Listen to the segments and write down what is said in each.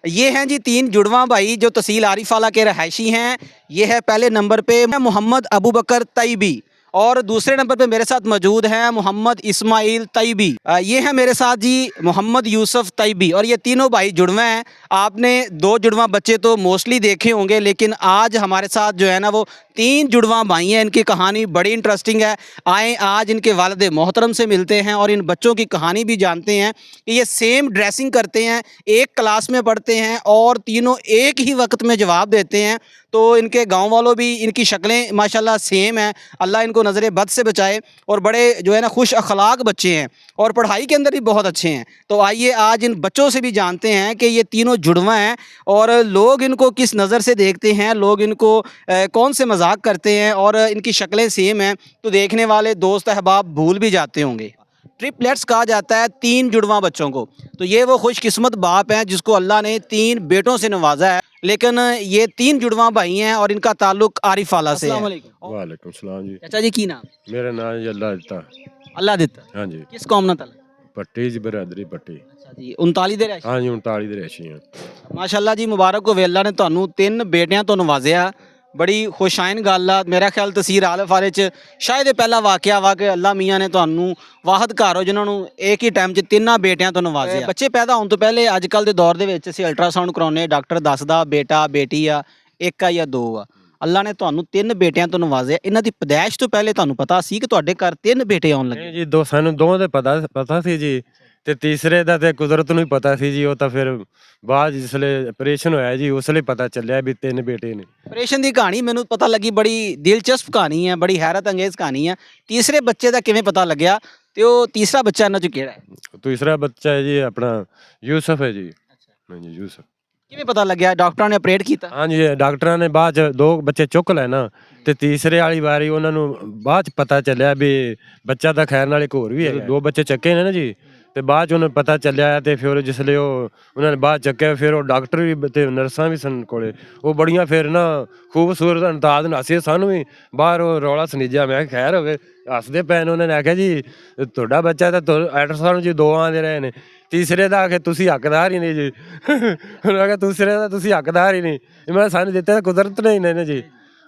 ये हैं जी तीन जुड़वा भाई जो तहसील आरिफाला के रहायशी हैं। ये है पहले नंबर पे मोहम्मद अबू बकर तैयबी और दूसरे नंबर पे मेरे साथ मौजूद हैं मोहम्मद इस्माइल तैयबी। ये है मेरे साथ जी मोहम्मद यूसुफ तैयबी और ये तीनों भाई जुड़वा हैं। आपने दो जुड़वा बच्चे तो मोस्टली देखे होंगे, लेकिन आज हमारे साथ जो है ना वो तीन जुड़वा भाई हैं। इनकी कहानी बड़ी इंटरेस्टिंग है। आए आज इनके वालिद मोहतरम से मिलते हैं और इन बच्चों की कहानी भी जानते हैं कि ये सेम ड्रेसिंग करते हैं, एक क्लास में पढ़ते हैं और तीनों एक ही वक्त में जवाब देते हैं। तो इनके गांव वालों भी इनकी शक्लें माशाल्लाह सेम हैं। अल्लाह इनको नज़र बद से बचाए और बड़े जो है ना खुश अखलाक बच्चे हैं और पढ़ाई के अंदर भी बहुत अच्छे हैं। तो आइए आज इन बच्चों से भी जानते हैं कि ये तीनों जुड़वा हैं और लोग इनको किस नज़र से देखते हैं, लोग इनको कौन से मजाक करते हैं और इनकी शक्लें सेम हैं तो देखने वाले दोस्त अहबाब भूल भी जाते होंगे। ट्रिपलेट्स कहा जाता है तीन जुड़वा बच्चों को। तो ये वो खुशकिस्मत बाप हैं जिसको अल्लाह ने तीन बेटों से नवाजा है। लेकिन ये तीन जुड़वा भाई हैं और इनका ताल्लुक आरिफाला से है। वालेकुम सलाम जी। चाचा जी की नाम? मेरा नाम जी अल्लाह दिता। अल्लाह दिता। हाँ जी। किस कौम नाल? पट्टी जी बरादरी पट्टी। अच्छा जी 39 ਦੇ हाँ जी 39 ਦੇ ਰਹਿਸ਼ੀ ਹਾਂ। माशाअल्लाह जी मुबारक होवे, अल्लाह ने ਤੁਹਾਨੂੰ ਤਿੰਨ ਬੇਟਿਆਂ ਤੋਂ ਨਵਾਜ਼ਿਆ। बड़ी खुशाइन गल आ। मेरा ख्याल तहसील आलफारे च शायद पहला वाकया वा कि अल्लाह मियाँ ने ਤੁਹਾਨੂੰ ਵਾਹਦ ਘਰ ਹੋ ਜਿਨ੍ਹਾਂ ਨੂੰ एक ही टाइम 'ਚ ਤਿੰਨਾਂ ਬੇਟਿਆਂ ਤੋਂ ਨਵਾਜ਼ਿਆ। ਬੱਚੇ ਪੈਦਾ ਹੋਣ ਤੋਂ ਪਹਿਲੇ ਅੱਜ ਕੱਲ੍ਹ ਦੇ ਦੌਰ ਦੇ ਵਿੱਚ ਅਸੀਂ ਅਲਟਰਾਸਾਊਂਡ ਕਰਾਉਂਦੇ, ਡਾਕਟਰ ਦੱਸਦਾ ਬੇਟਾ ਬੇਟੀ ਆ, ਇੱਕ ਆ ਜਾਂ ਦੋ ਆ। ਅੱਲਾ ਨੇ ਤੁਹਾਨੂੰ ਤਿੰਨ ਬੇਟਿਆਂ ਤੋਂ ਨਵਾਜ਼ਿਆ। ਇਹਨਾਂ ਦੀ ਪੈਦਾਇਸ਼ ਤੋਂ ਪਹਿਲੇ ਤੁਹਾਨੂੰ ਪਤਾ ਸੀ ਕਿ ਤੁਹਾਡੇ ਘਰ ਤਿੰਨ ਬੇਟੇ ਆਉਣ ਲੱਗੇ? ਨਹੀਂ ਜੀ ਦੋ ਸਾਨੂੰ ਦੋਵਾਂ ਦੇ ਪਤਾ ਸੀ ਜੀ ਤੇ ਤੀਸਰੇ ਦਾ ਤੇ ਕੁਦਰਤ ਨੂੰ ਹੀ ਪਤਾ ਸੀ ਜੀ। ਉਹ ਤਾਂ ਫਿਰ ਬਾਅਦ ਜਿਸਲੇ ਆਪਰੇਸ਼ਨ ਹੋਇਆ ਜੀ ਉਸਲੇ ਪਤਾ ਚੱਲਿਆ ਵੀ ਤਿੰਨ ਬੇਟੇ ਨੇ। ਆਪਰੇਸ਼ਨ ਦੀ ਕਹਾਣੀ ਮੈਨੂੰ ਪਤਾ ਲੱਗੀ, ਬੜੀ ਦਿਲਚਸਪ ਕਹਾਣੀ ਹੈ, ਬੜੀ ਹੈਰਤ ਅੰਗੇਜ਼ ਕਹਾਣੀ ਹੈ। ਤੀਸਰੇ ਬੱਚੇ ਦਾ ਕਿਵੇਂ ਪਤਾ ਲੱਗਿਆ ਤੇ ਉਹ ਤੀਸਰਾ ਬੱਚਾ ਇਹਨਾਂ ਚੋਂ ਕਿਹੜਾ ਹੈ? ਤੀਸਰਾ ਬੱਚਾ ਹੈ ਜੀ ਆਪਣਾ ਯੂਸਫ ਹੈ ਜੀ। ਹਾਂਜੀ ਯੂਸਫ। ਕਿਵੇਂ ਪਤਾ ਲੱਗਿਆ? ਡਾਕਟਰਾਂ ਨੇ ਆਪਰੇਟ ਕੀਤਾ? ਹਾਂਜੀ ਡਾਕਟਰਾਂ ਨੇ ਬਾਅਦ ਚ ਦੋ ਬੱਚੇ ਚੁੱਕ ਲੈ ਨਾ ਤੇ ਤੀਸਰੇ ਵਾਲੀ ਵਾਰੀ ਉਹਨਾਂ ਨੂੰ ਬਾਅਦ ਚ ਪਤਾ ਚੱਲਿਆ ਵੀ ਬੱਚਾ ਤਾਂ ਖੈਰ ਨਾਲ ਇੱਕ ਹੋਰ ਵੀ ਹੈ। ਦੋ ਬੱਚੇ ਚੱਕੇ ਨੇ ਨਾ ਜੀ ਤੇ ਬਾਅਦ ਚ ਉਹਨੂੰ ਪਤਾ ਚੱਲਿਆ ਤੇ ਫਿਰ ਜਿਸਲੇ ਉਹਨਾਂ ਨੇ ਬਾਅਦ ਚੱਕਿਆ ਫਿਰ ਉਹ ਡਾਕਟਰ ਵੀ ਤੇ ਨਰਸਾਂ ਵੀ ਸਨ ਕੋਲੇ। ਉਹ ਬੜੀਆਂ ਫਿਰ ਨਾ ਖੂਬਸੂਰਤ ਅੰਦਾਜ਼ ਨਾਲ ਹੱਸੇ। ਸਾਨੂੰ ਵੀ ਬਾਹਰ ਉਹ ਰੌਲਾ ਸੁਣੀਜਾ। ਮੈਂ ਕਿਹਾ ਖੈਰ ਹੋਵੇ, ਹੱਸਦੇ ਪਏ ਨੇ। ਉਹਨਾਂ ਨੇ ਆਖਿਆ ਜੀ ਤੁਹਾਡਾ ਬੱਚਾ ਤਾਂ ਅਲਟਰਾਸਾਊਂਡ ਜੀ ਦੋ ਆਉਂਦੇ ਰਹੇ ਨੇ, ਤੀਸਰੇ ਦਾ ਆਖੇ ਤੁਸੀਂ ਹੱਕਦਾਰ ਹੀ ਨਹੀਂ ਜੀ। ਉਹਨਾਂ ਆਖਿਆ ਦੂਸਰੇ ਦਾ ਤੁਸੀਂ ਹੱਕਦਾਰ ਹੀ ਨਹੀਂ। ਮੈਂ ਸਾਨੂੰ ਦਿੱਤੇ ਕੁਦਰਤ ਨੇ ਨੇ ਜੀ।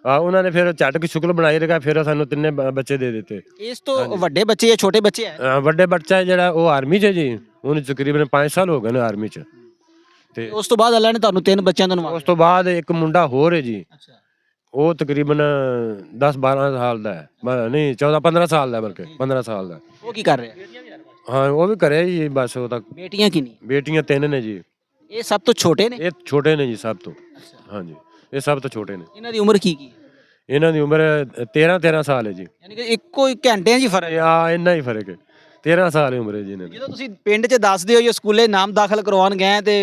ਉਹਨਾਂ ਨੇ ਫਿਰ ਝਟਕ ਸ਼ੁਕਲ ਬਣਾਈ ਰੱਖਿਆ, ਫਿਰ ਸਾਨੂੰ ਤਿੰਨੇ ਬੱਚੇ ਦੇ ਦਿੱਤੇ। ਇਸ ਤੋਂ ਵੱਡੇ ਬੱਚੇ ਜਾਂ ਛੋਟੇ ਬੱਚੇ ਹੈ? ਵੱਡੇ ਬੱਚਾ ਜਿਹੜਾ ਉਹ ਆਰਮੀ 'ਚ ਜੀ, ਉਹਨੂੰ ਤਕਰੀਬਨ 5 ਸਾਲ ਹੋ ਗਏ ਨੇ ਆਰਮੀ 'ਚ। ਤੇ ਉਸ ਤੋਂ ਬਾਅਦ ਅੱਲਾ ਨੇ ਤੁਹਾਨੂੰ ਤਿੰਨ ਬੱਚਿਆਂ ਤੋਂ ਨਵਾਜ਼ਿਆ? ਉਸ ਤੋਂ ਬਾਅਦ ਇੱਕ ਮੁੰਡਾ ਹੋਰ ਹੈ ਜੀ। ਉਹ ਤਕਰੀਬਨ 10-12 ਸਾਲ ਦਾ ਹੈ, ਨਹੀਂ 14-15 ਸਾਲ ਦਾ, ਬਲਕਿ 15 ਸਾਲ ਦਾ। ਉਹ ਕੀ ਕਰ ਰਿਹਾ? ਹਾਂ ਉਹ ਵੀ ਕਰਿਆ ਜੀ ਬਸ। ਉਹ ਤਾਂ ਬੇਟੀਆਂ ਕਿੰਨੀ? ਬੇਟੀਆਂ 3 ਨੇ ਜੀ। ਇਹ ਸਭ ਤੋਂ ਛੋਟੇ ਨੇ? ਇਹ ਛੋਟੇ ਨੇ ਜੀ ਸਭ ਤੋਂ। ਹਾਂਜੀ ਇਹ ਸਭ ਤੋਂ ਛੋਟੇ ਨੇ। ਇਹਨਾਂ ਦੀ ਉਮਰ ਕੀ ਹੈ? ਇਹਨਾਂ ਦੀ ਉਮਰ 13 ਸਾਲ ਹੈ ਜੀ। ਯਾਨੀ ਕਿ ਇੱਕੋ ਹੀ ਘੰਟਿਆਂ 'ਚ ਹੀ ਫਰਕ? ਇੰਨਾ ਹੀ ਫਰਕ ਹੈ। 13 ਸਾਲ ਦੀ ਉਮਰ ਹੈ ਜੀ ਇਹਨਾਂ ਦੀ। ਜਦੋਂ ਤੁਸੀਂ ਪਿੰਡ 'ਚ ਦੱਸਦੇ ਹੋ ਜਾਂ ਸਕੂਲੇ ਨਾਮ ਦਾਖਲ ਕਰਵਾਉਣ ਗਏ ਤੇ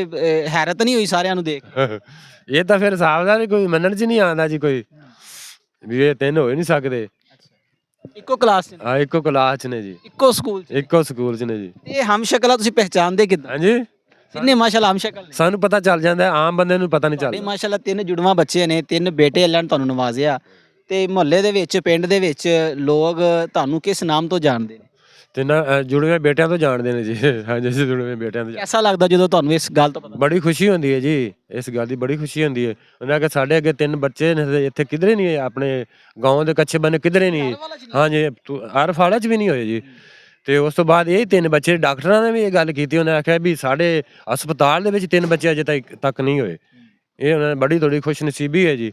ਹੈਰਤ ਨਹੀਂ ਹੋਈ ਸਾਰਿਆਂ ਨੂੰ ਦੇਖ? ਇਹ ਤਾਂ ਫਿਰ ਹਿਸਾਬ ਦਾ ਕੋਈ ਮੰਨਣ 'ਚ ਨਹੀਂ ਆਉਂਦਾ ਜੀ ਕੋਈ ਵੀ ਇਹ ਤਿੰਨ ਹੋ ਹੀ ਨਹੀਂ ਸਕਦੇ। ਇੱਕੋ ਕਲਾਸ 'ਚ? ਹਾਂ ਇੱਕੋ ਕਲਾਸ 'ਚ ਨੇ ਜੀ, ਇੱਕੋ ਸਕੂਲ 'ਚ? ਇੱਕੋ ਸਕੂਲ 'ਚ ਨੇ ਜੀ। ਇਹ ਹਮਸ਼ਕਲਾਂ ਤੁਸੀਂ ਪਹਿਚਾਨਦੇ ਕਿੱਦਾਂ? ਹਾਂਜੀ ਤਿੰਨੇ ਮਾਸ਼ਾਅੱਲਾ ਹਮਸ਼ਕਲ ਨੇ? ਸਾਨੂੰ ਪਤਾ ਚੱਲ ਜਾਂਦਾ, ਆਮ ਬੰਦੇ ਨੂੰ ਪਤਾ ਨਹੀਂ ਚੱਲਦਾ। ਮਾਸ਼ਾਅੱਲਾ ਤਿੰਨ ਜੁੜਵਾ ਬੱਚੇ ਨੇ, ਤਿੰਨ ਬੇਟੇ ਅੱਲਾ ਨੇ ਤੁਹਾਨੂੰ ਨਵਾਜ਼ਿਆ। ਤੇ ਮੁਹੱਲੇ ਦੇ ਵਿੱਚ, ਪਿੰਡ ਦੇ ਵਿੱਚ ਲੋਕ ਤੁਹਾਨੂੰ ਕਿਸ ਨਾਮ ਤੋਂ ਜਾਣਦੇ ਨੇ? ਤਿੰਨਾਂ ਜੁੜਵੇਂ ਬੇਟਿਆਂ ਤੋਂ ਜਾਣਦੇ ਨੇ ਜੀ। ਹਾਂਜੀ ਜੁੜਵੇਂ ਬੇਟਿਆਂ ਤੋਂ। ਐਸਾ ਲੱਗਦਾ ਜਦੋਂ ਤੁਹਾਨੂੰ ਇਸ ਗੱਲ ਤੋਂ ਪਤਾ? ਬੜੀ ਖੁਸ਼ੀ ਹੁੰਦੀ ਹੈ ਜੀ, ਇਸ ਗੱਲ ਦੀ ਬੜੀ ਖੁਸ਼ੀ ਹੁੰਦੀ ਹੈ। ਉਹਨਾਂ ਕਿ ਸਾਡੇ ਅੱਗੇ ਤਿੰਨ ਬੱਚੇ ਨੇ, ਇੱਥੇ ਕਿਧਰੇ ਨਹੀਂ, ਆਪਣੇ ਗਾਉਂ ਦੇ ਕੱਚੇ ਬੰਨੇ ਕਿਧਰੇ ਨਹੀਂ। ਹਾਂਜੀ ਆਰਫਾਲਾ 'ਚ ਵੀ ਨਹੀਂ ਹੋਏ ਜੀ। ਤੇ ਉਸ ਤੋਂ ਬਾਅਦ ਇਹ ਤਿੰਨ ਬੱਚੇ, ਡਾਕਟਰਾਂ ਨੇ ਵੀ ਇਹ ਗੱਲ ਕੀਤੀ। ਉਹਨੇ ਆਖਿਆ ਵੀ ਸਾਡੇ ਹਸਪਤਾਲ ਦੇ ਵਿੱਚ ਤਿੰਨ ਬੱਚੇ ਅਜੇ ਤੱਕ ਨਹੀਂ ਹੋਏ। ਇਹ ਉਹਨਾਂ ਨੇ ਬੜੀ ਥੋੜੀ ਖੁਸ਼ਨਸੀਬੀ ਹੈ ਜੀ।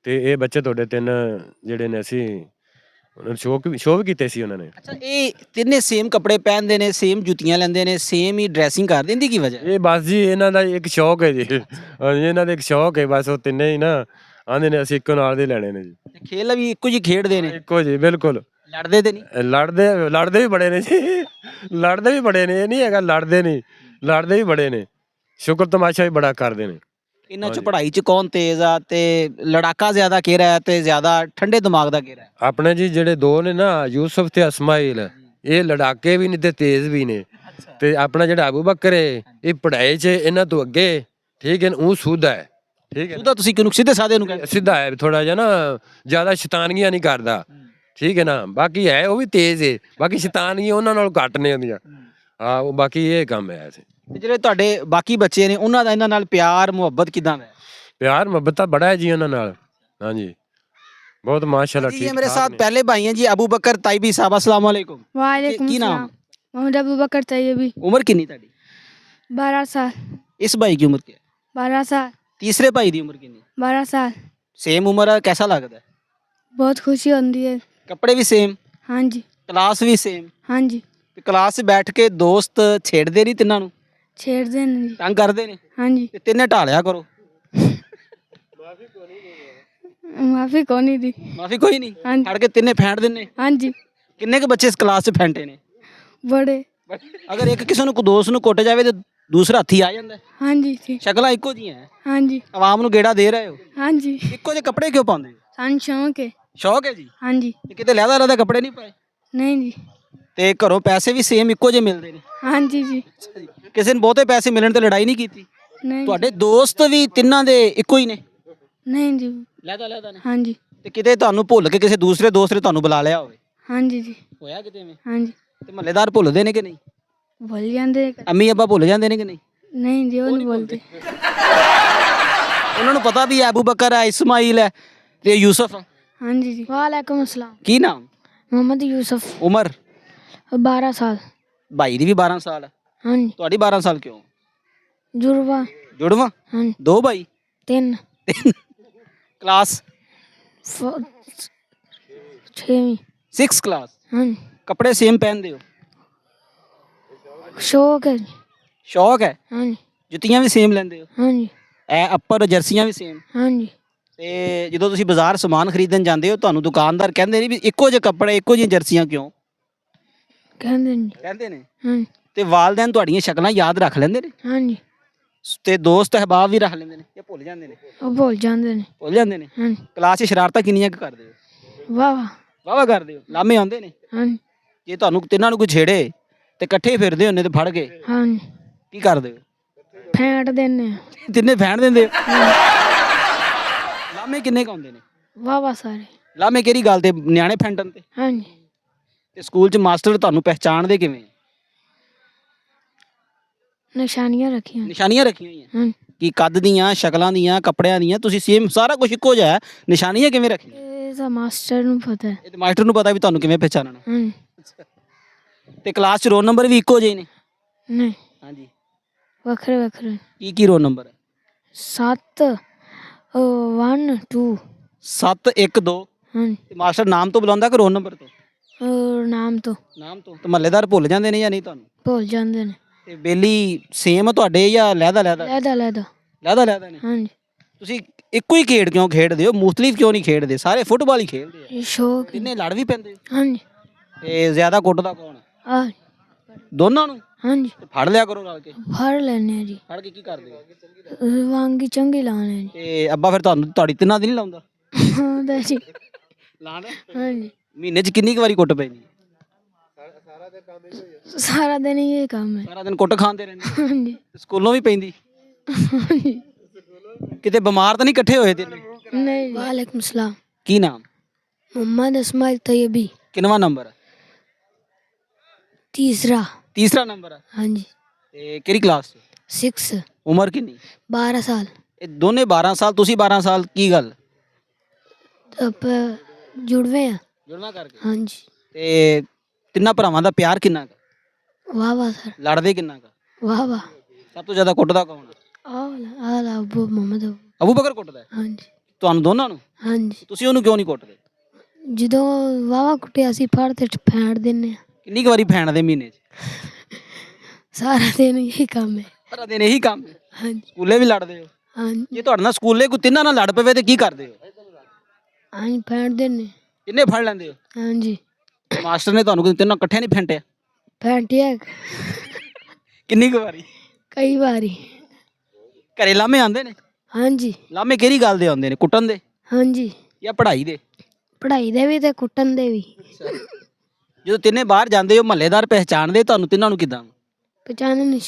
ਤੇ ਇਹ ਬੱਚੇ ਤੁਹਾਡੇ ਤਿੰਨ ਜਿਹੜੇ ਨੇ ਅਸੀਂ ਸ਼ੋਅ ਵੀ ਕੀਤੇ ਸੀ ਉਹਨਾਂ ਨੇ। ਅੱਛਾ ਇਹ ਤਿੰਨੇ ਸੇਮ ਕੱਪੜੇ ਪਹਿਨਦੇ ਨੇ, ਸੇਮ ਜੁੱਤੀਆਂ ਲੈਂਦੇ ਨੇ, ਸੇਮ ਹੀ ਡਰੈਸਿੰਗ ਕਰਦੇ ਨੇ? ਕੀ ਵਜ੍ਹਾ? ਇਹ ਬਸ ਜੀ ਇਹਨਾਂ ਦਾ ਇੱਕ ਸ਼ੌਕ ਹੈ ਜੀ। ਇਹਨਾਂ ਦਾ ਇੱਕ ਸ਼ੌਕ ਹੈ ਬਸ। ਉਹ ਤਿੰਨੇ ਹੀ ਨਾ ਆਂਦੇ ਨੇ ਅਸੀਂ ਇੱਕੋ ਨਾਲ ਦੇ ਲੈਣੇ ਨੇ ਜੀ। ਖੇਲ ਵੀ ਇੱਕੋ ਜਿਹੀ ਖੇਡਦੇ ਨੇ? ਇੱਕੋ ਜੀ ਬਿਲਕੁਲ। ਲੜਦੇ ਤੇ ਨਹੀਂ? ਲੜਦੇ ਵੀ ਬੜੇ ਨੇ ਜੀ। ਲੜਦੇ ਵੀ ਬੜੇ ਨੇ, ਇਹ ਨਹੀਂ ਹੈਗਾ ਲੜਦੇ ਨਹੀਂ, ਲੜਦੇ ਵੀ ਬੜੇ ਨੇ। ਸ਼ੁਕਰ ਤਮਾਸ਼ਾ ਵੀ ਬੜਾ ਕਰਦੇ ਨੇ। ਇਹਨਾਂ 'ਚ ਪੜ੍ਹਾਈ 'ਚ ਕੌਣ ਤੇਜ਼ ਆ ਤੇ ਲੜਾਕਾ ਜ਼ਿਆਦਾ ਕਿਹੜਾ ਹੈ ਤੇ ਜ਼ਿਆਦਾ ਠੰਡੇ ਦਿਮਾਗ ਦਾ ਕਿਹੜਾ ਹੈ? ਆਪਣੇ ਜੀ ਜਿਹੜੇ ਦੋ ਨੇ ਨਾ ਯੂਸਫ ਤੇ ਇਸਮਾਈਲ, ਇਹ ਲੜਾਕੇ ਵੀ ਨੇ ਤੇ ਤੇਜ਼ ਵੀ ਨੇ। ਤੇ ਆਪਣਾ ਜਿਹੜਾ ਅਬੂ ਬਕਰ ਹੈ ਇਹ ਪੜ੍ਹਾਈ 'ਚ ਇਹਨਾਂ ਤੋਂ ਅੱਗੇ, ਠੀਕ ਹੈ, ਉਹ ਸੁਧਾ ਹੈ। ਠੀਕ ਹੈ ਉਹਦਾ ਤੁਸੀਂ ਕਿਹਨੂੰ ਸਿੱਧੇ ਸਾਦੇ ਨੂੰ ਕਹਿੰਦੇ? ਸਿੱਧਾ ਹੈ ਥੋੜਾ ਜਿਹਾ ਨਾ, ਜ਼ਿਆਦਾ ਸ਼ੈਤਾਨੀਆਂ ਨਹੀਂ ਕਰਦਾ। ਠੀਕ ਹੈ ਨਾ। ਬਾਕੀ ਹੈ ਉਹ ਵੀ ਤੇਜ਼ ਹੈ, ਬਾਕੀ ਸ਼ੈਤਾਨੀਆਂ ਉਹਨਾਂ ਨਾਲ ਘੱਟ ਨੇ ਹੁੰਦੀਆਂ। ਹਾਂ ਬਾਕੀ ਇਹ ਕੰਮ ਹੈ। ਤੇ ਜਿਹੜੇ ਤੁਹਾਡੇ ਬਾਕੀ ਬੱਚੇ ਨੇ ਉਹਨਾਂ ਦਾ ਇਹਨਾਂ ਨਾਲ ਪਿਆਰ ਮੁਹੱਬਤ ਕਿਦਾਂ ਦਾ ਹੈ? ਪਿਆਰ ਮੁਹੱਬਤ ਤਾਂ ਬੜਾ ਹੈ ਜੀ ਉਹਨਾਂ ਨਾਲ। ਹਾਂਜੀ ਬਹੁਤ ਮਾਸ਼ਾਅੱਲਾ जी, ठीक ये मेरे ठाक साथ ने। पहले भाई हैं जी अबू बकर ताइबी साहब, अस्सलाम वालेकुम। वालेकुम की नाम? सलाम। मोहम्मद अबू बकर तैयबी। उम्र कितनी ਤੁਹਾਡੀ? 12 साल। इस भाई की उम्र क्या है? 12 साल। तीसरे भाई की उम्र कितनी? 12 साल। सेम उम्र है, कैसा लगता है? बहुत खुशी होती है। कपड़े भी सेम, हाँ जी। क्लास भी सेम? हाँ जी। ਤੇ ਕਲਾਸ 'ਚ ਬੈਠ ਕੇ ਦੋਸਤ ਛੇੜਦੇ ਨਹੀਂ ਤਿੰਨਾਂ ਨੂੰ, छेड़ते नहीं जी। ਤੰਗ ਕਰਦੇ ਨੇ? हाँ जी। ਤੇ ਤਿੰਨੇ ਢਾਲਿਆ ਕਰੋ। माफी कौन ही दी। ਮਾਫੀ ਕੋਈ ਨਹੀਂ, हाँ जी। ਫੜ ਕੇ ਤਿੰਨੇ ਫੈਂਟ ਦਿੰਨੇ। हाँ जी। ਕਿੰਨੇ ਕੁ ਬੱਚੇ ਇਸ ਕਲਾਸ 'ਚ ਫੈਂਟੇ ਨੇ? बड़े। ਅਗਰ ਇੱਕ ਕਿਸੇ ਨੂੰ ਦੋਸਤ ਨੂੰ ਕੁੱਟ ਜਾਵੇ ਤੇ ਦੂਸਰਾ ਹੱਥੀ ਆ ਜਾਂਦਾ ਹੈ। हाँ जी ठीक। ਸ਼ਕਲਾਂ ਇੱਕੋ ਜਿਹੀਆਂ ਹੈ, हाँ जी। ਆਵਾਮ ਨੂੰ ਗੇੜਾ ਦੇ ਰਹੇ ਹੋ, हाँ जी। ਇੱਕੋ ਜਿਹੇ ਕੱਪੜੇ ਕਿਉਂ ਪਾਉਂਦੇ ਹੋ? सन शौक है। ਸ਼ੌਕ ਹੈ ਜੀ? हाँ जी। ਤੇ ਕਿਤੇ ਲਹਿਦਾ ਕੱਪੜੇ ਨਹੀਂ ਪਾਏ? नहीं जी। ਤੇ ਘਰੋਂ ਪੈਸੇ ਵੀ ਸੇਮ ਇੱਕੋ ਜਿਹੇ ਮਿਲਦੇ ਨੇ? हाँ जी जी। ਕਿਸੇ ਨੂੰ ਬਹੁਤੇ ਪੈਸੇ ਮਿਲਣ ਤੇ ਲੜਾਈ ਨਹੀਂ ਕੀਤੀ? नहीं। ਤੁਹਾਡੇ ਦੋਸਤ ਵੀ ਤਿੰਨਾਂ ਦੇ ਇੱਕੋ ਹੀ ਨੇ? नहीं जी। ਲਹਿਦਾ ਨੇ? हाँ जी। ਤੇ ਕਿਤੇ ਤੁਹਾਨੂੰ ਭੁੱਲ ਕੇ ਕਿਸੇ ਦੂਸਰੇ ਦੋਸਤ ਨੇ ਤੁਹਾਨੂੰ ਬੁਲਾ ਲਿਆ ਹੋਵੇ? हाँ जी जी। ਹੋਇਆ ਕਿਤੇ ਐਵੇਂ? हाँ जी। ਤੇ ਮਹੱਲੇਦਾਰ ਭੁੱਲਦੇ ਨੇ ਕਿ ਨਹੀਂ? भूल जाते। ਅੰਮੀ ਅੱਬਾ ਭੁੱਲ ਜਾਂਦੇ ਨੇ ਕਿ ਨਹੀਂ? नहीं जी वो नहीं बोलते। ਉਹਨਾਂ ਨੂੰ ਪਤਾ ਵੀ ਹੈ ਅਬੂ ਬਕਰ ਹੈ, ਇਸਮਾਈਲ ਹੈ ਤੇ ਯੂਸਫ ਹੈ। हाँ जी जी। वालेकुम अस्सलाम। ਕੀ ਨਾਮ? मोहम्मद यूसुफ। ਉਮਰ? 12 साल। ਭਾਈ ਦੀ ਵੀ 12 ਸਾਲ ਹੈ, हाँ जी। ਤੁਹਾਡੀ 12 ਸਾਲ ਕਿਉਂ? जुड़वा। ਜੁੜਵਾ? हाँ जी। ਦੋ ਭਾਈ? 3। ਕਲਾਸ? 6ਵੀਂ। 6 ਕਲਾਸ? हाँ जी। ਕੱਪੜੇ ਸੇਮ ਪਹਿਨਦੇ ਹੋ? शौक है जी। ਸ਼ੌਕ ਹੈ? हाँ जी। ਜੁੱਤੀਆਂ ਵੀ ਸੇਮ ਲੈਂਦੇ ਹੋ? हाँ जी। ਐ ਅੱਪਰ ਜਰਸੀਆਂ ਵੀ ਸੇਮ? हाँ जी। ਤੇ ਜਦੋਂ ਤੁਸੀਂ ਬਾਜ਼ਾਰ ਸਮਾਨ ਖਰੀਦਣ ਜਾਂਦੇ ਹੋ ਤੁਹਾਨੂੰ ਦੁਕਾਨਦਾਰ ਕਹਿੰਦੇ ਨੇ ਵੀ ਇੱਕੋ ਜਿਹੇ ਕੱਪੜੇ ਇੱਕੋ ਜਿਹੀਆਂ ਜਰਸੀਆਂ ਕਿਉਂ कहते हैं जी। ਕਹਿੰਦੇ ਨੇ? हाँ जी। ਤੇ ਵਾਲਦੈਨ ਤੁਹਾਡੀਆਂ ਸ਼ਕਲਾਂ ਯਾਦ ਰੱਖ ਲੈਂਦੇ ਨੇ? हाँ जी। ਤੇ ਦੋਸਤ ਅਹਿਬਾਬ ਵੀ ਰੱਖ ਲੈਂਦੇ ਨੇ ਜਾਂ ਭੁੱਲ ਜਾਂਦੇ ਨੇ? वो भूल जाते हैं। ਭੁੱਲ ਜਾਂਦੇ ਨੇ? हाँ जी। ਕਲਾਸ 'ਚ ਸ਼ਰਾਰਤਾਂ ਕਿੰਨੀਆਂ ਕੁ ਕਰਦੇ ਹੋ? वाह वाह। ਵਾਹਵਾ ਕਰਦੇ ਹੋ? ਲਾਮੇ ਆਉਂਦੇ ਨੇ? हाँ जी। ਜੇ ਤੁਹਾਨੂੰ ਤਿੰਨਾਂ ਨੂੰ ਕੋਈ ਛੇੜੇ ਤੇ ਇਕੱਠੇ ਫਿਰਦੇ ਹੁੰਦੇ ਤੇ ਫੜ ਕੇ हाँ जी। ਕੀ ਕਰਦੇ ਹੋ? फेंट देने। ਤਿੰਨੇ ਫੈਣ ਦਿੰਦੇ ਹੋ? ਲਾਮੇ ਕਿੰਨੇ ਕੁ ਆਉਂਦੇ ਨੇ? वाह वाह सारे। ਲਾਮੇ ਕਿਹੜੀ ਗੱਲ ਤੇ? ਨਿਆਣੇ ਫੈਂਟਣ ਤੇ? हाँ जी। ਤੇ ਸਕੂਲ 'ਚ ਮਾਸਟਰ ਤੁਹਾਨੂੰ ਪਹਿਚਾਣਦੇ ਕਿਵੇਂ? निशानियाँ रखी हैं। ਨਿਸ਼ਾਨੀਆਂ ਰੱਖੀਆਂ ਹੋਈਆਂ? हाँ जी। ਕੀ ਕੱਦ ਦੀਆਂ, ਸ਼ਕਲਾਂ ਦੀਆਂ, ਕੱਪੜਿਆਂ ਦੀਆਂ? ਤੁਸੀਂ ਸੇਮ ਸਾਰਾ ਕੁਝ ਇੱਕੋ ਜਿਹਾ ਹੈ, ਨਿਸ਼ਾਨੀਆਂ ਕਿਵੇਂ ਰੱਖੀਆਂ? ये तो मास्टर ਨੂੰ पता है। ਇਹ ਤੇ ਮਾਸਟਰ ਨੂੰ ਪਤਾ ਵੀ ਤੁਹਾਨੂੰ ਕਿਵੇਂ ਪਹਿਚਾਨਣਾ। हाँ जी। ਤੇ ਕਲਾਸ 'ਚ ਰੋਲ ਨੰਬਰ ਵੀ ਇੱਕੋ ਜਿਹੇ ਨੇ? नहीं ਹਾਂਜੀ। वखरे वखरे। ਕੀ ਰੋਲ ਨੰਬਰ ਹੈ? 7 1 2। 7 1 2? हाँ जी। ਤੇ ਮਾਸਟਰ ਨਾਮ ਤੋਂ ਬੁਲਾਉਂਦਾ ਕਿ ਰੋਲ ਨੰਬਰ ਤੋਂ? और नाम तो ਨਾਮ ਤੋਂ। ਤੇ ਮਹੱਲੇਦਾਰ ਭੁੱਲ ਜਾਂਦੇ ਨੇ ਜਾਂ ਨਹੀਂ ਤੁਹਾਨੂੰ? भूल जाते हैं। ਤੇ ਬੇਲੀ ਸੇਮ ਤੁਹਾਡੇ ਜਾਂ ਲਹਿਦਾ लैदा लैदा। ਲਹਿਦਾ ਨੇ? हाँ जी। ਤੁਸੀਂ ਇੱਕੋ ਹੀ ਖੇਡ ਕਿਉਂ ਖੇਡਦੇ ਹੋ? ਮੁਖਤਲਿਫ ਕਿਉਂ ਨਹੀਂ ਖੇਡਦੇ? ਸਾਰੇ ਫੁੱਟਬਾਲ ਹੀ ਖੇਡਦੇ ਆ। ये शौक है। ਤਿੰਨੇ ਲੜ ਵੀ ਪੈਂਦੇ? हाँ जी। ਤੇ ਜ਼ਿਆਦਾ ਕੁੱਟਦਾ ਕੌਣ? आ ਦੋਨਾਂ ਨੂੰ? हाँ जी। ਤੇ ਫੜ ਲਿਆ ਕਰੋ ਰਲ ਕੇ। फड़ लेने हैं जी। ਫੜ ਕੇ ਕੀ ਕਰਦੇ ਹੋ? वांगी चंगी लाने हैं ਤੇ ਅੱਬਾ ਫਿਰ ਤੁਹਾਡੀ ਤਿੰਨਾਂ ਦੀ ਨਹੀਂ ਲਾਉਂਦਾ? जी। हाँ जी। ਲਾਉਂਦਾ? हाँ जी। ਮਹੀਨੇ 'ਚ ਕਿੰਨੀ ਕੁ ਵਾਰੀ ਕੁੱਟ ਪੈਂਦੀ? सारा दिन ये काम है। ਸਾਰਾ ਦਿਨ ਕੁੱਟ ਖਾਂਦੇ ਰਹਿੰਦੇ? हाँ जी। ਸਕੂਲੋਂ ਵੀ ਪੈਂਦੀ? हाँ जी। ਕਿਤੇ ਬਿਮਾਰ ਤਾਂ ਨਹੀਂ ਇਕੱਠੇ ਹੋਏ ਤਿੰਨੇ? नहीं। वालेकुम सलाम। ਕੀ ਨਾਮ? मोहम्मद इस्माइल तैयबी। ਕਿੰਨਵਾਂ ਨੰਬਰ ਹੈ? तीसरा। ਤੀਸਰਾ ਨੰਬਰ ਹੈ। हाँ जी। ਤੇ ਕਿਹੜੀ ਕਲਾਸ 'ਚ? 6। ਉਮਰ ਕਿੰਨੀ? 12 साल। ਇਹ ਦੋਨੇ 12 ਸਾਲ, ਤੁਸੀਂ 12 ਸਾਲ, ਕੀ ਗੱਲ? अब जुड़वे हैं। ਜੁੜਨਾ ਕਰਕੇ? हाँ जी। ਤੇ ਤਿੰਨਾਂ ਭਰਾਵਾਂ ਦਾ ਪਿਆਰ ਕਿੰਨਾ ਕੁ? वाह वाह सर। ਲੜਦੇ ਕਿੰਨਾ ਕੁ? वाह वाह। ਸਭ ਤੋਂ ਜ਼ਿਆਦਾ ਕੁੱਟਦਾ ਕੌਣ? आला अबू मोहम्मद अबू। ਅਬੂ ਬਕਰ ਕੁੱਟਦਾ ਹੈ? हाँ जी। ਤੁਹਾਨੂੰ ਦੋਨਾਂ ਨੂੰ? हाँ जी। ਤੁਸੀਂ ਉਹਨੂੰ ਕਿਉਂ ਨਹੀਂ ਕੁੱਟਦੇ? ਜਦੋਂ ਵਾਵਾ ਕੁੱਟਿਆ ਸੀ ਫੜ ਤੇ ਫੈਂਟ ਦਿੰਨੇ ਆ। ਕਿੰਨੀ ਕੁ ਵਾਰੀ ਫੈਣਦੇ ਮਹੀਨੇ 'ਚ? ਸਾਰਾ ਦਿਨ ਇਹੀ ਕੰਮ ਹੈ। ਸਾਰਾ ਦਿਨ ਇਹੀ ਕੰਮ ਹੈ? ਹਾਂਜੀ ਸਕੂਲੇ ਵੀ ਲੜਦੇ ਹੋ? ਹਾਂਜੀ ਜੇ ਤੁਹਾਡੇ ਨਾਲ ਸਕੂਲੇ ਕੋਈ ਤਿੰਨਾਂ ਨਾਲ ਲੜ ਪਵੇ ਤੇ ਕੀ ਕਰਦੇ ਹੋ? ਹਾਂਜੀ ਫੈਂਟ ਦਿੰਨੇ। ਕਿੰਨੇ ਫੜ ਲੈਂਦੇ ਹੋ? ਹਾਂਜੀ ਮਾਸਟਰ ਨੇ ਤੁਹਾਨੂੰ ਕੋਈ ਤਿੰਨਾਂ ਇਕੱਠੇ ਨਹੀਂ ਫੈਂਟਿਆ? ਫੈਂਟਿਆ ਕਿੰਨੀ ਕੁ ਵਾਰੀ? ਕਈ ਵਾਰੀ। ਘਰੇ ਲਾਮੇ ਆਉਂਦੇ ਨੇ? ਹਾਂਜੀ ਲਾਮੇ ਕਿਹੜੀ ਗੱਲ ਦੇ ਆਉਂਦੇ ਨੇ? ਕੁੱਟਣ ਦੇ ਹਾਂਜੀ ਜਾਂ ਪੜ੍ਹਾਈ ਦੇ? ਪੜ੍ਹਾਈ ਦੇ ਵੀ ਤੇ ਕੁੱਟਣ ਦੇ ਵੀ। ਜਦੋਂ ਤਿੰਨੇ ਬਾਹਰ ਜਾਂਦੇ ਹੋ ਮਹੱਲੇਦਾਰ ਪਹਿਚਾਣਦੇ ਤੁਹਾਨੂੰ ਤਿੰਨਾਂ ਨੂੰ ਕਿੱਦਾਂ? ਪਛਾਣ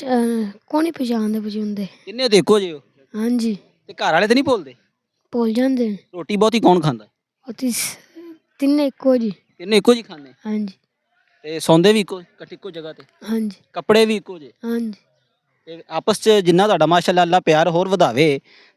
ਕੋਣੀ ਪਛਾਣਦੇ ਪਛਾਣਦੇ। ਤਿੰਨੇ ਤੇ ਇੱਕੋ ਜਿਹੇ ਹੋ? ਹਾਂਜੀ ਤੇ ਘਰ ਵਾਲੇ ਤੇ ਨਹੀਂ ਭੁੱਲਦੇ? ਭੁੱਲ ਜਾਂਦੇ ਨੇ। ਰੋਟੀ ਬਹੁਤੀ ਕੌਣ ਖਾਂਦਾ? ਉਹ ਤਿੰਨੇ ਇੱਕੋ ਜੀ। ਤਿੰਨੇ ਇੱਕੋ ਜਿਹੀ ਖਾਂਦੇ? ਹਾਂਜੀ ਤੇ ਸੌਂਦੇ ਵੀ ਇੱਕੋ ਇਕੱਠੀ ਇੱਕੋ ਜਗ੍ਹਾ ਤੇ? ਹਾਂਜੀ ਕੱਪੜੇ ਵੀ ਇੱਕੋ ਜਿਹੇ? ਹਾਂਜੀ ਤੇ ਆਪਸ 'ਚ ਜਿੰਨਾ ਤੁਹਾਡਾ ਮਾਸ਼ਾਅੱਲਾ ਅੱਲਾ ਪਿਆਰ ਹੋਰ ਵਧਾਵੇ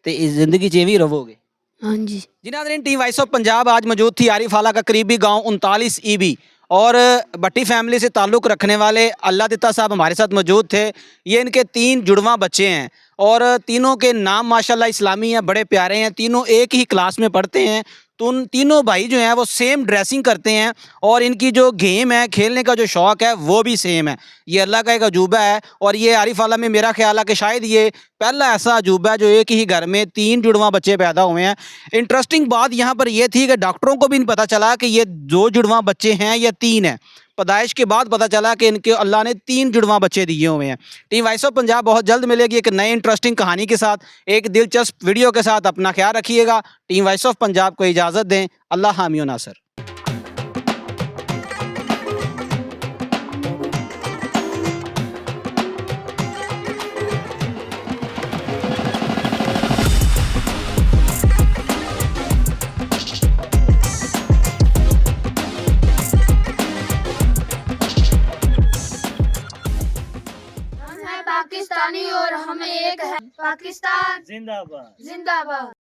ਤੇ ਇਸ ਜ਼ਿੰਦਗੀ 'ਚ ਇਵੇਂ ਹੀ ਰਹੋਗੇ। हाँ जी। जी नाज़रीन, टीम वॉइस ऑफ पंजाब आज मौजूद थी आरिफ आला का करीबी गांव 39 ईबी और भट्टी फैमिली से ताल्लुक़ रखने वाले अल्लाह दित्ता साहब हमारे साथ मौजूद थे। ये इनके 3 जुड़वा बच्चे हैं और तीनों के नाम माशाल्लाह इस्लामी हैं, बड़े प्यारे हैं। तीनों एक ही क्लास में पढ़ते हैं। तो उन तीनों भाई जो हैं वो सेम ड्रेसिंग करते हैं और इनकी जो गेम है, खेलने का जो शौक़ है वो भी सेम है। ये अल्लाह का एक अजूबा है और ये आरिफ आला में मेरा ख्याल है कि शायद ये पहला ऐसा अजूबा है जो एक ही घर में 3 जुड़वा बच्चे पैदा हुए हैं। इंटरेस्टिंग बात यहाँ पर यह थी कि डॉक्टरों को भी नहीं पता चला कि ये 2 जुड़वा बच्चे हैं या 3 हैं। पैदाइश के बाद पता चला कि इनके अल्लाह ने 3 जुड़वा बच्चे दिए हुए हैं। टीम वॉइस ऑफ पंजाब बहुत जल्द मिलेगी एक नई इंटरेस्टिंग कहानी के साथ, एक दिलचस्प वीडियो के साथ। अपना ख्याल रखिएगा। टीम वॉइस ऑफ पंजाब को इजाज़त दें। अल्लाह हामी व नासर। हम हैं पाकिस्तानी और हम एक है पाकिस्तान जिंदाबाद जिंदाबाद।